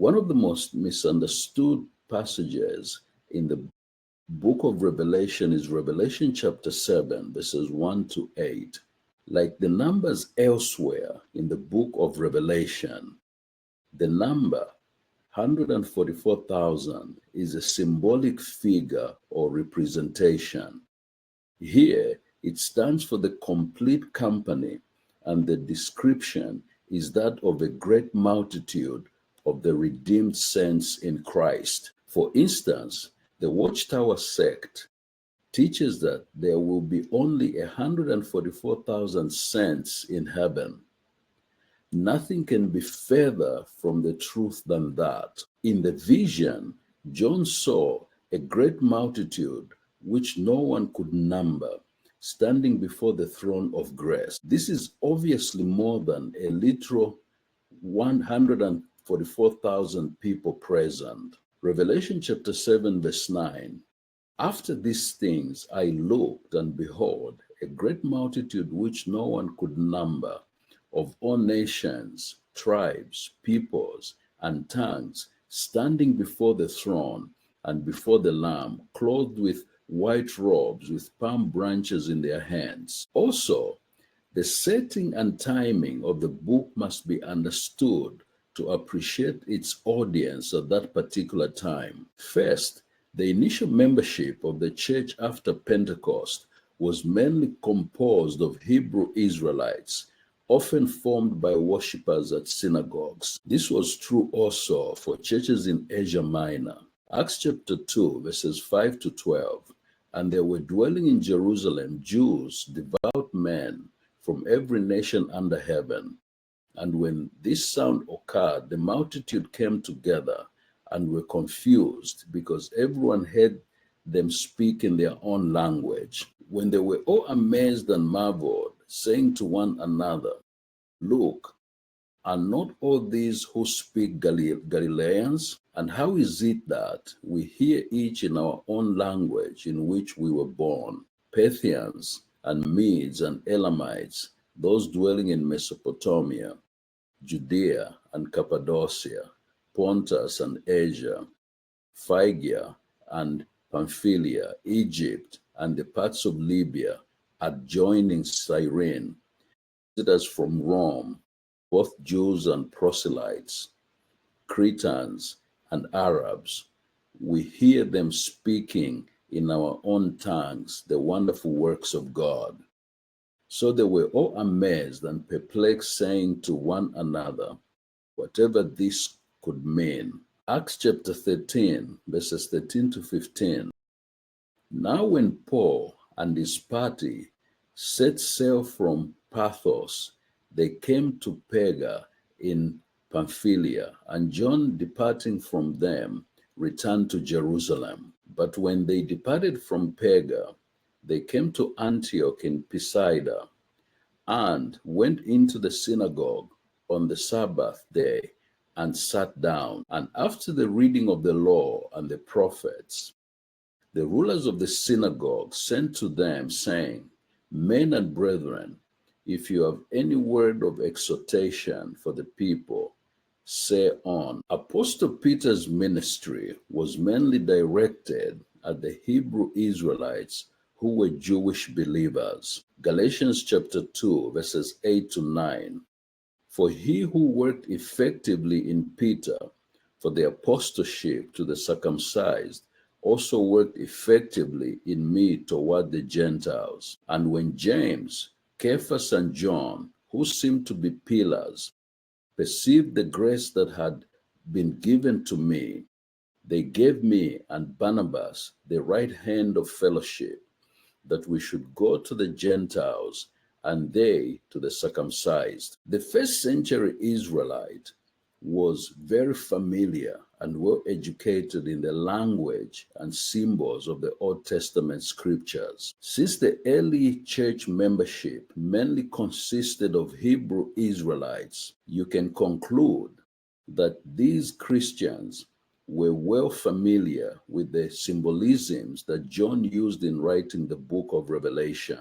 One of the most misunderstood passages in the book of Revelation is Revelation chapter 7, verses 1 to 8. Like the numbers elsewhere in the book of Revelation, the number 144,000 is a symbolic figure or representation. Here, it stands for the complete company, and the description is that of a great multitude of the redeemed saints in Christ. For instance, the Watchtower sect teaches that there will be only 144,000 saints in heaven. Nothing can be further from the truth than that. In the vision, John saw a great multitude which no one could number, standing before the throne of grace. This is obviously more than a literal 144,000 people present. Revelation chapter 7, verse 9. After these things I looked, and behold, a great multitude which no one could number, of all nations, tribes, peoples, and tongues, standing before the throne and before the Lamb, clothed with white robes, with palm branches in their hands. Also, the setting and timing of the book must be understood to appreciate its audience at that particular time. First, the initial membership of the church after Pentecost was mainly composed of Hebrew Israelites, often formed by worshippers at synagogues. This was true also for churches in Asia Minor. Acts chapter 2, verses 5 to 12. And there were dwelling in Jerusalem Jews, devout men from every nation under heaven. And when this sound occurred, the multitude came together and were confused, because everyone heard them speak in their own language. When they were all amazed and marveled, saying to one another, Look, are not all these who speak Galileans? And how is it that we hear each in our own language in which we were born? Parthians and Medes and Elamites, those dwelling in Mesopotamia, Judea and Cappadocia, Pontus and Asia, Phrygia and Pamphylia, Egypt and the parts of Libya adjoining Cyrene, visitors from Rome, both Jews and proselytes, Cretans and Arabs, we hear them speaking in our own tongues the wonderful works of God. So they were all amazed and perplexed, saying to one another, whatever this could mean. Acts chapter 13, verses 13 to 15. Now when Paul and his party set sail from Paphos, they came to Perga in Pamphylia, and John, departing from them, returned to Jerusalem. But when they departed from Perga, they came to Antioch in Pisidia, and went into the synagogue on the Sabbath day, and sat down. And after the reading of the law and the prophets, the rulers of the synagogue sent to them, saying, Men and brethren, if you have any word of exhortation for the people, say on. Apostle Peter's ministry was mainly directed at the Hebrew Israelites who were Jewish believers. Galatians chapter 2, verses 8 to 9. For he who worked effectively in Peter for the apostleship to the circumcised also worked effectively in me toward the Gentiles. And when James, Cephas, and John, who seemed to be pillars, perceived the grace that had been given to me, they gave me and Barnabas the right hand of fellowship, that we should go to the Gentiles and they to the circumcised. The first century Israelite was very familiar and well educated in the language and symbols of the Old Testament scriptures. Since the early church membership mainly consisted of Hebrew Israelites, you can conclude that these Christians were well familiar with the symbolisms that John used in writing the book of Revelation.